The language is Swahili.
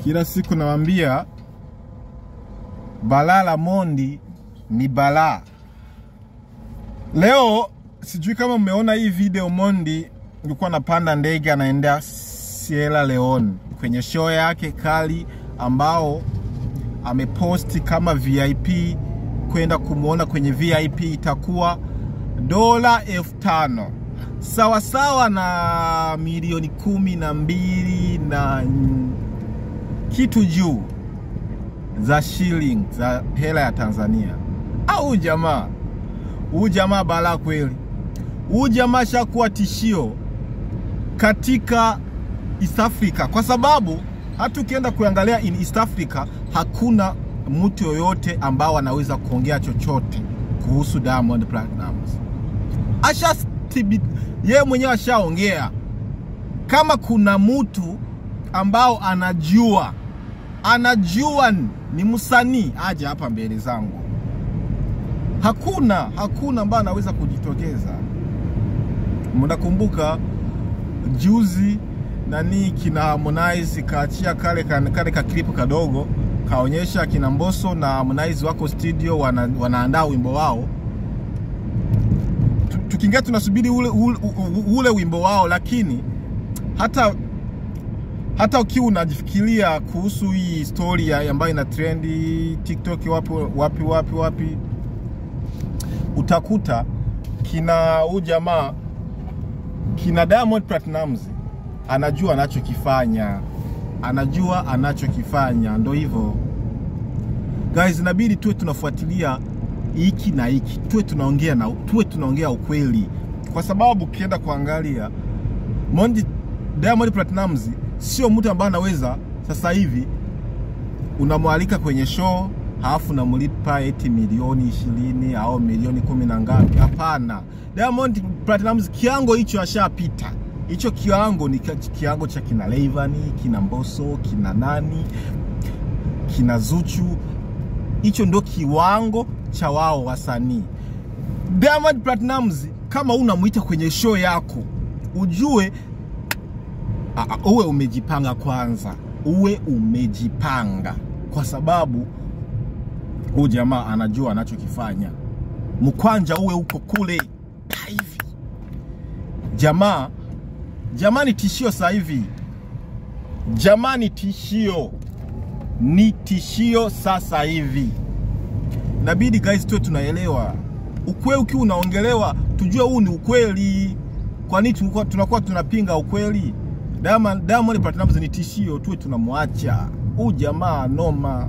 Kila siku nawaambia balaa la Mondi ni balaa. Leo sijui kama mmeona hii video. Mondi alikuwa anapanda ndege anaenda Sierra Leone kwenye show yake kali ambao ameposti kama VIP. Kwenda kumuona kwenye VIP itakuwa $5,000 sawa sawa na milioni 12 na kitu juu za shilling za hela ya Tanzania. Au jamaa balaa kweli. Huyu jamaa shakuwa tishio katika East Africa, kwa sababu hata ukienda kuangalia in East Africa hakuna mtu yoyote ambao anaweza kuongea chochote kuhusu Diamond Platnumz. Yeye mwenyewe ashaongea. Kama kuna mtu ambao anajua ni msanii aje hapa mbele zangu. Hakuna ambao anaweza kujitokeza. Mnakumbuka juzi nani kina Harmonize kaachia kale ka clip kadogo kaonyesha kina Mbosso na Harmonize wako studio wanaandaa wimbo wao. Tukiingia tunasubiri ule wimbo wao, lakini hata ukiwa unajifikiria kuhusu hii story ambayo ina trendi TikTok wapi utakuta kina jamaa kina Diamond Platnumz anajua anachokifanya. Ndio hivyo guys, inabidi tuwe tunafuatilia hiki na hiki, tuwe tunaongea ukweli, kwa sababu kienda kuangalia Diamond Platnumz sio mtu ambaye anaweza sasa hivi unamwalika kwenye show halafu unamlipa eti milioni 20 au milioni 10 na ngapi. Hapana, Diamond Platnumz kiango hicho ashapita. Hicho kiango ni kiango cha kina Rayvanny, kina Mbosso, kina nani, kina Zuchu. Hicho ndio kiwango cha wao wasanii. Diamond Platnumz kama unamuita kwenye show yako, ujue uwe umejipanga kwanza. Kwa sababu huyu jamaa anajua anachokifanya. Mkwanja uwe uko kule hivi. Jamani tishio sasa hivi. Ni tishio sasa hivi. Inabidi guys tuwe tunaelewa. Ukweli ukiwa unaongelewa tujue huu ni ukweli. Kwa nini tunakuwa tunapinga ukweli? Diamond Platnumz ni tishio, tuwe tunamwacha. Huyu jamaa noma.